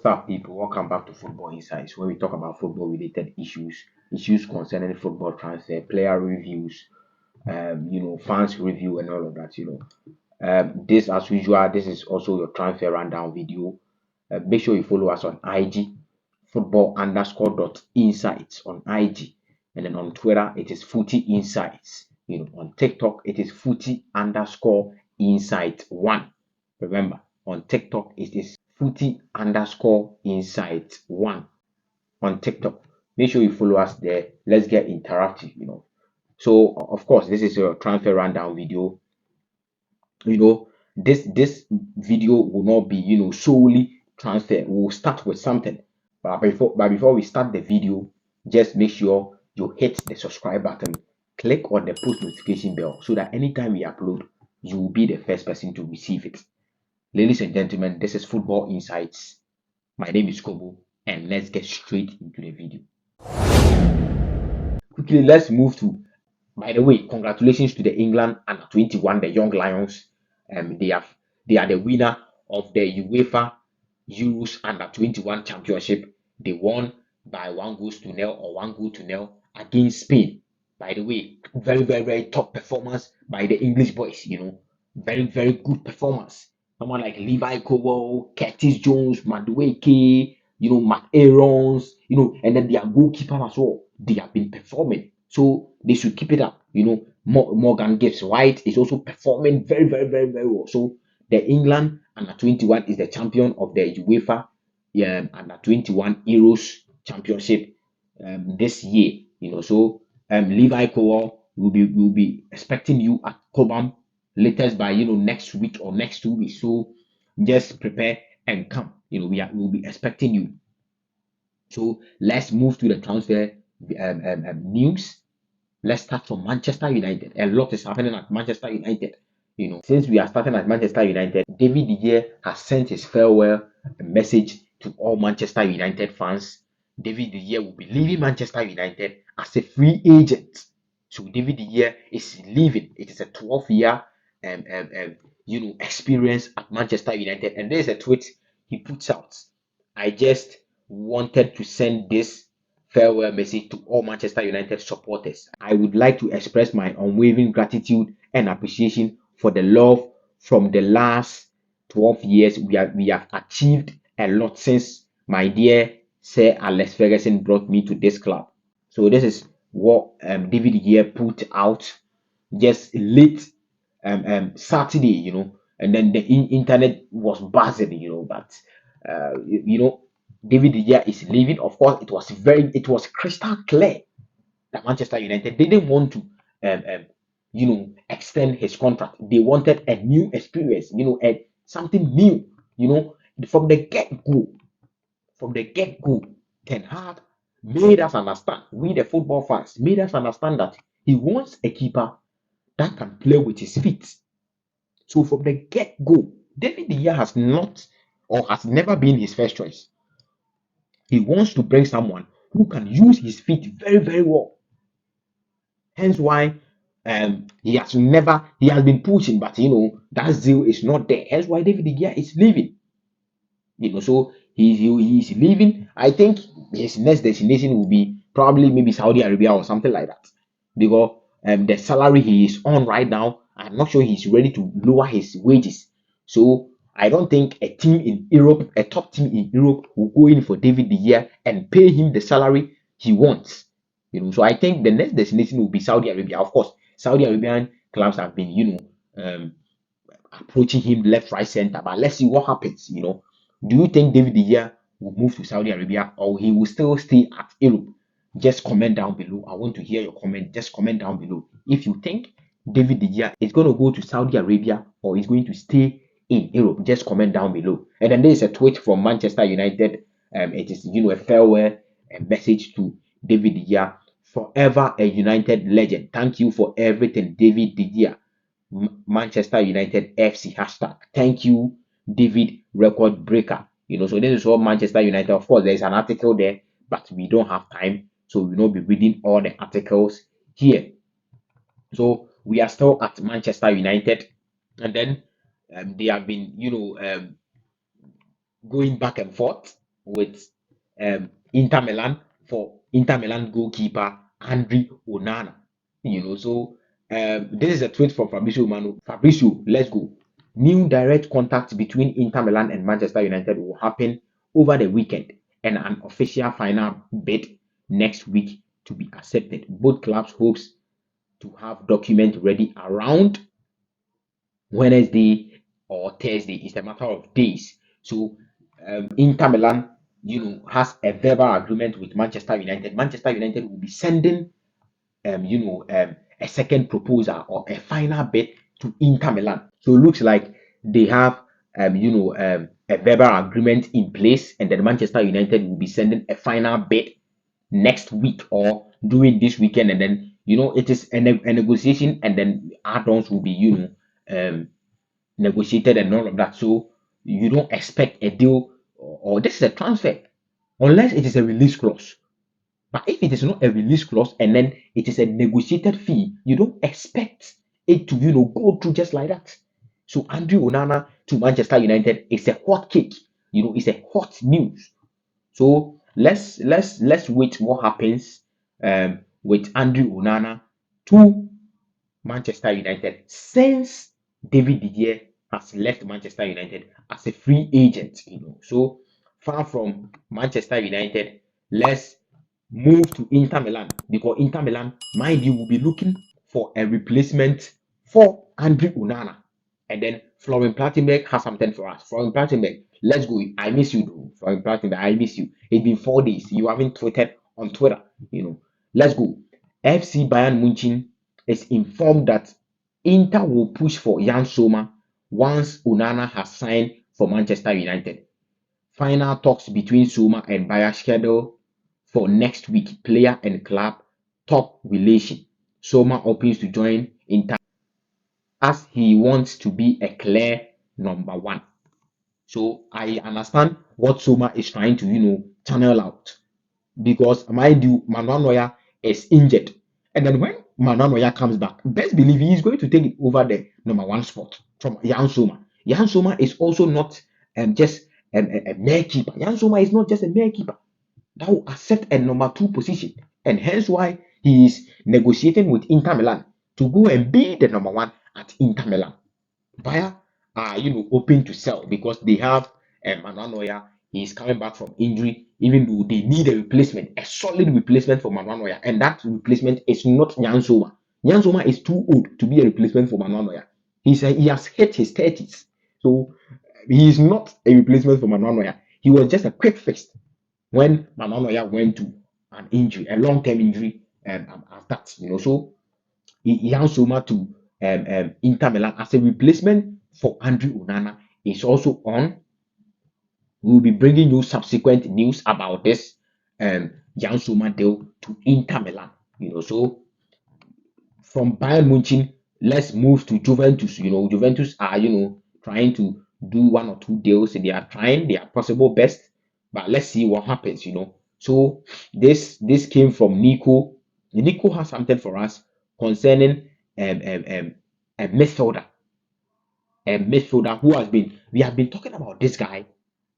What's up, people? Welcome back to Football Insights, where we talk about football related issues concerning football transfer, player reviews, fans review, and all of that. This, as usual, this is also your transfer rundown video. Make sure you follow us on IG, football underscore dot insights on IG, and then on Twitter it is footy insights. On TikTok it is footy underscore insight one. Remember, on TikTok it is footy underscore insight one on TikTok. Make sure you follow us there. Let's get interactive. So of course, this is your transfer rundown video. This video will not be solely transfer. We'll start with something. But before we start the video, just make sure you hit the subscribe button, click on the post notification bell so that anytime we upload, you will be the first person to receive it. Ladies and gentlemen, this is Football Insights. My name is Kobo, and let's get straight into the video. Quickly, let's move to. By the way, congratulations to the England under 21, the Young Lions. They are the winner of the UEFA Euros under 21 Championship. They won by 1-0 or 1-0 against Spain. By the way, very, very, very top performance by the English boys. Very, very good performance. Someone like Levi Cowell, Curtis Jones, Madueke, Matt Aarons, and then their goalkeeper as well. They have been performing. So they should keep it up. Morgan Gibbs White is also performing very, very, very, very well. So the England under 21 is the champion of the UEFA under 21 Euros Championship this year. So Levi Cowell will be expecting you at Cobham latest by next week or next 2 weeks. So just prepare and come. We'll be expecting you. So let's move to the transfer news. Let's start from Manchester United. A lot is happening at Manchester United. Since we are starting at Manchester United, David De Gea has sent his farewell message to all Manchester United fans. David De Gea will be leaving Manchester United as a free agent. So David De Gea is leaving. It is a 12-year experience at Manchester United. And there's a tweet he puts out. I just wanted to send this farewell message to all Manchester United supporters. I would like to express my unwavering gratitude and appreciation for the love from the last 12 years. We have achieved a lot since my dear Sir Alex Ferguson brought me to this club. So this is what David De Gea put out just late Saturday, and then the internet was buzzing, but David De Gea is leaving. Of course, it was crystal clear that Manchester United didn't want to extend his contract. They wanted a new experience, something new, from the get-go. From the get-go, Ten Hag made us understand, we the football fans, made us understand that he wants a keeper that can play with his feet. So from the get-go, David De Gea has not or has never been his first choice. He wants to bring someone who can use his feet very, very well. Hence why he has been pushing, but that zeal is not there. Hence why David De Gea is leaving. So he's leaving. I think his next destination will be probably maybe Saudi Arabia or something like that. Because the salary he is on right now, I'm not sure he's ready to lower his wages. So I don't think a team in Europe, a top team in Europe, will go in for David De Gea and pay him the salary he wants. So I think the next destination will be Saudi Arabia. Of course, Saudi Arabian clubs have been, approaching him left, right, center. But let's see what happens. Do you think David De Gea will move to Saudi Arabia or he will still stay at Europe? Just comment down below. I want to hear your comment. Just comment down below if you think David De Gea is going to go to Saudi Arabia or is going to stay in Europe. Just comment down below. And then there is a tweet from Manchester United. It is a farewell message to David De Gea. Forever a United legend. Thank you for everything, David De Gea. Manchester United FC hashtag. Thank you, David Record Breaker. So this is all Manchester United. Of course, there is an article there, but we don't have time, so we will not be reading all the articles here. So we are still at Manchester United, and then they have been, going back and forth. with Inter Milan for Inter Milan goalkeeper Andre Onana. So this is a tweet from Fabrizio Romano. Fabrizio, let's go. New direct contact between Inter Milan and Manchester United will happen over the weekend, and an official final bid next week to be accepted. Both clubs hopes to have document ready around Wednesday or Thursday. It's a matter of days. So Inter Milan, has a verbal agreement with Manchester United. Manchester United will be sending a second proposal or a final bid to Inter Milan. So it looks like they have a verbal agreement in place, and then Manchester United will be sending a final bid next week or during this weekend, and then it is a negotiation, and then add-ons will be negotiated and all of that. So you don't expect a deal, or this is a transfer unless it is a release clause. But if it is not a release clause and then it is a negotiated fee, you don't expect it to go through just like that. So Andrew Onana to Manchester United is a hot cake. It's a hot news. So let's wait what happens with Andrew Onana to Manchester United since David De Gea has left Manchester United as a free agent. So far from Manchester United, let's move to Inter Milan, because Inter Milan, mind you, will be looking for a replacement for Andre Onana. And then Florian Plettenberg has something for us. Florian Plettenberg, let's go. I miss you, though. Florian Plettenberg, I miss you. It's been 4 days. You haven't tweeted on Twitter. Let's go. FC Bayern Munich is informed that Inter will push for Jan Sommer once Onana has signed for Manchester United. Final talks between Sommer and Bayern scheduled for next week. Player and club top relation. Sommer opens to join Inter as he wants to be a clear number one. So I understand what Sommer is trying to channel out, because mind you, Manuel Neuer is injured. And then when Manuel Neuer comes back, best believe he is going to take it over the number one spot from Jan Sommer. Jan Sommer is also not just a mere keeper. Jan Sommer is not just a mere keeper that will accept a number two position, and hence why he is negotiating with Inter Milan to go and be the number one at Inter Milan. Bayer are open to sell because they have Manuel Neuer. He is coming back from injury, even though they need a replacement, a solid replacement for Manuel Neuer, and that replacement is not Jan Sommer. Jan Sommer is too old to be a replacement for Manuel Neuer. He has hit his 30s, so he is not a replacement for Manuel Neuer. He was just a quick fix when Manuel Neuer went to an injury, a long-term injury, as that. So Jan Sommer to Inter Milan as a replacement for Andrew Onana is also on. We'll be bringing you subsequent news about this Jan Sommer deal to Inter Milan. So from Bayern Munich, let's move to Juventus. Juventus are trying to do one or two deals. They are trying their possible best, but let's see what happens. So this came from Nico. Nico has something for us concerning a midfielder, who has been, we have been talking about this guy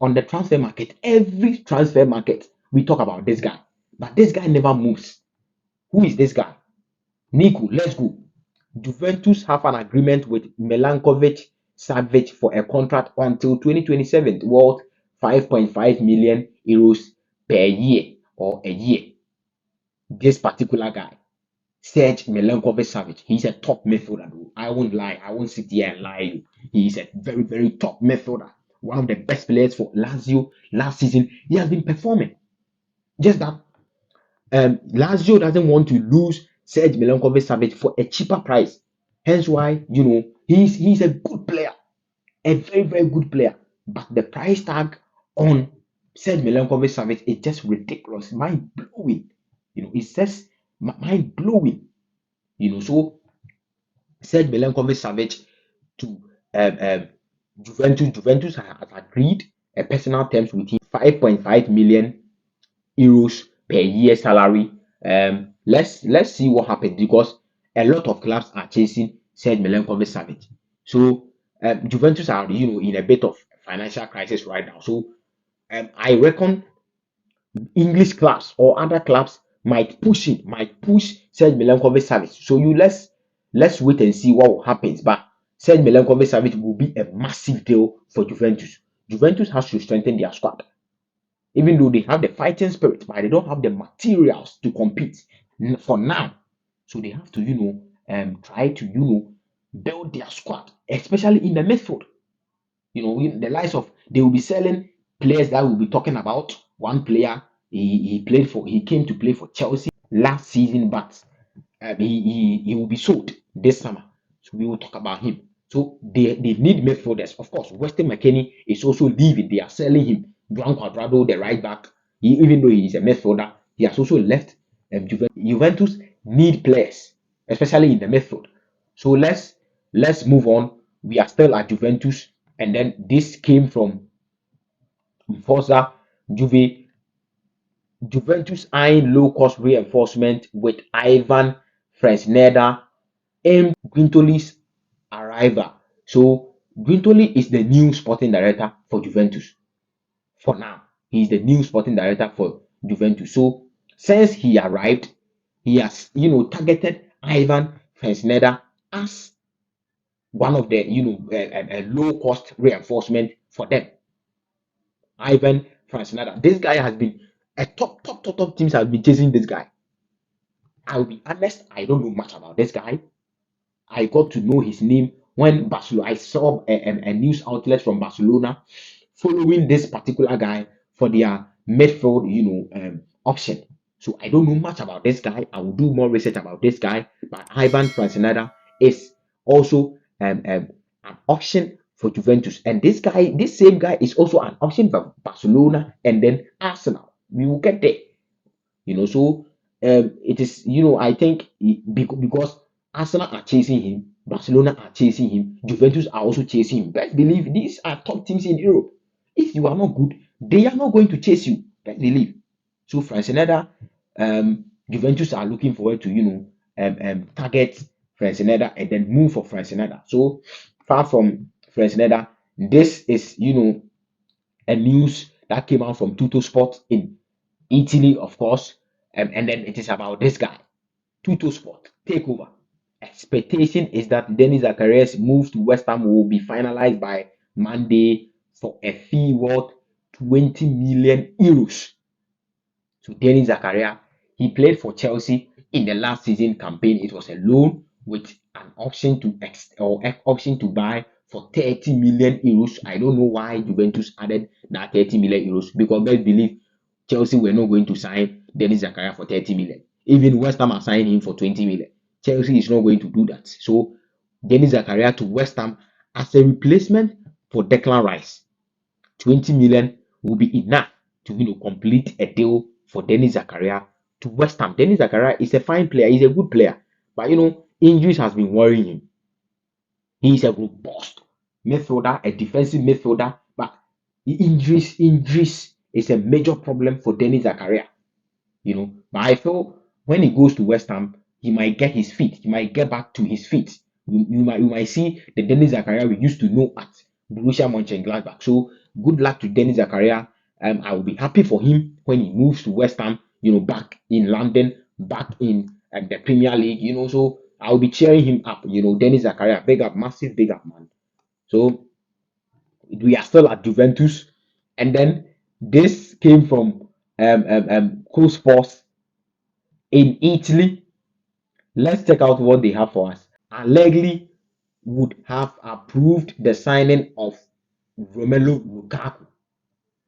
on the transfer market. Every transfer market we talk about this guy, but this guy never moves. Who is this guy? Nico, let's go. Juventus have an agreement with Milankovic Savic for a contract until 2027 worth 5.5 million euros per year or a year. This particular guy, Serge Milankovic Savic, he's a top midfielder. I won't lie. I won't sit here and lie you. He's a very, very top midfielder. One of the best players for Lazio last season. He has been performing. Just that Lazio doesn't want to lose Serge Milankovic Savic for a cheaper price. Hence why, he's a good player, a very, very good player. But the price tag on Serge Milankovic Savic is just ridiculous, mind blowing. It's just mind blowing. So Serge Milankovic Savic to Juventus. Juventus has agreed a personal terms with him, 5.5 million euros per year salary. Let's see what happens, because a lot of clubs are chasing Serge Milankovic Savic. So Juventus are in a bit of financial crisis right now. So I reckon English clubs or other clubs might push Serge Milinkovic Savic. So let's wait and see what will happen. But Serge Milinkovic Savic will be a massive deal for Juventus. Juventus has to strengthen their squad, even though they have the fighting spirit, but they don't have the materials to compete for now. So they have to, try to, build their squad, especially in the midfield. In the likes of, they will be selling players that we'll be talking about. One player, he came to play for Chelsea last season, but he will be sold this summer. So we will talk about him. So they need midfielders. Of course, Weston McKennie is also leaving. They are selling him. Juan Cuadrado, the right back, even though he is a midfielder, he has also left Juventus. Juventus need players, especially in the midfield. So let's move on. We are still at Juventus, and then this came from Forza Juve. Juventus eyeing low-cost reinforcement with Ivan Fresneda aimed Guintoli's arrival. So Guintoli is the new sporting director for Juventus. For now, he is the new sporting director for Juventus. So since he arrived, he has targeted Ivan Fresneda as one of the a low cost reinforcement for them. Ivan Fresneda. This guy has been a top teams have been chasing this guy. I'll be honest, I don't know much about this guy. I got to know his name when Barcelona. I saw a news outlet from Barcelona following this particular guy for their midfield, option. So I don't know much about this guy. I will do more research about this guy. But Ivan Francinada is also an option for Juventus, and this same guy, is also an option for Barcelona and then Arsenal. We will get there. So it is, I think because Arsenal are chasing him, Barcelona are chasing him, Juventus are also chasing him. Best believe these are top teams in Europe. If you are not good, they are not going to chase you. Best believe. So Francineda, Juventus are looking forward to target Francineda and then move for Francineda. So far from Francineda, this is a news that came out from Tutto Sport in Italy, of course, and then it is about this guy, Tutto Sport takeover. Expectation is that Denis Zacharias' move to West Ham will be finalized by Monday for a fee worth 20 million euros. So Denis Zakaria, he played for Chelsea in the last season campaign. It was a loan with an option to option to buy for 30 million euros. I don't know why Juventus added that 30 million euros, because best believe Chelsea were not going to sign Denis Zakaria for 30 million. Even West Ham are signing him for 20 million. Chelsea is not going to do that. So Denis Zakaria to West Ham as a replacement for Declan Rice. 20 million will be enough to complete a deal for Denis Zakaria to West Ham. Denis Zakaria is a fine player, he's a good player, but injuries has been worrying him. He is a robust midfielder, a defensive midfielder, but injuries is a major problem for Denis Zakaria. But I feel when he goes to West Ham, he might get his feet, he might get back to his feet. You might see the Denis Zakaria we used to know at Borussia Mönchengladbach. So good luck to Denis Zakaria. I will be happy for him when he moves to West Ham, back in London, back in the Premier League, so I'll be cheering him up. Denis Zakaria, big up, massive big up, man. So we are still at Juventus, and then this came from Cool Sports in Italy. Let's check out what they have for us. Allegri would have approved the signing of Romelu Lukaku,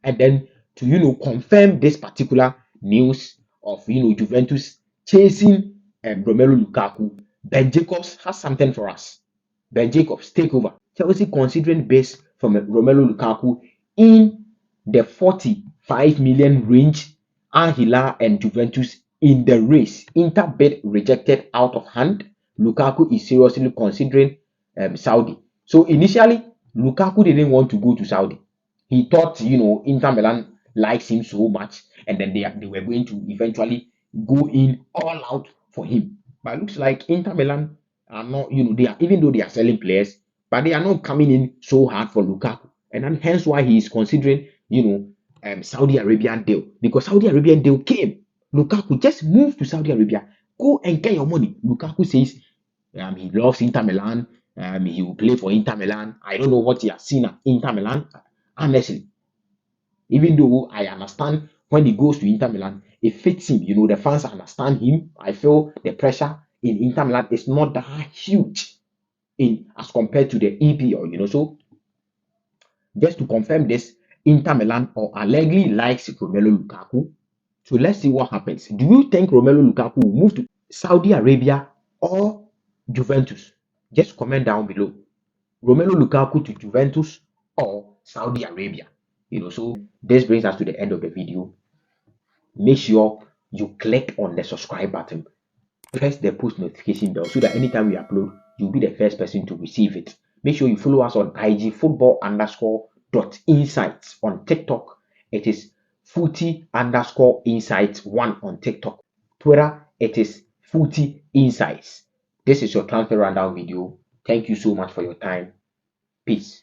and then to confirm this particular news of Juventus chasing Romelu Lukaku, Ben Jacobs has something for us. Ben Jacobs take over. Chelsea considering bids from Romelu Lukaku in the 45 million range. Al Hilal and Juventus in the race. Inter bid rejected out of hand. Lukaku is seriously considering Saudi. So initially, Lukaku didn't want to go to Saudi. He thought, Inter Milan likes him so much, and then they were going to eventually go in all out for him. But it looks like Inter Milan are not, they are, even though they are selling players, but they are not coming in so hard for Lukaku, and then hence why he is considering, Saudi Arabian deal, because Saudi Arabian deal came. Lukaku just moved to Saudi Arabia. Go and get your money. Lukaku says he loves Inter Milan. He will play for Inter Milan. I don't know what he has seen at Inter Milan. Honestly, even though I understand when he goes to Inter Milan, it fits him. You know, the fans understand him. I feel the pressure in Inter Milan is not that huge in as compared to the EPL. You know, so just to confirm this, Inter Milan or allegedly likes Romelu Lukaku. So let's see what happens. Do you think Romelu Lukaku will move to Saudi Arabia or Juventus? Just comment down below. Romelu Lukaku to Juventus or Saudi Arabia? You know, so this brings us to the end of the video. Make sure you click on the subscribe button, press the post notification bell so that anytime we upload, you'll be the first person to receive it. Make sure you follow us on IG football_insights on TikTok. It is footy_insights1 on TikTok. Twitter, it is footy insights. This is your transfer rundown video. Thank you so much for your time. Peace.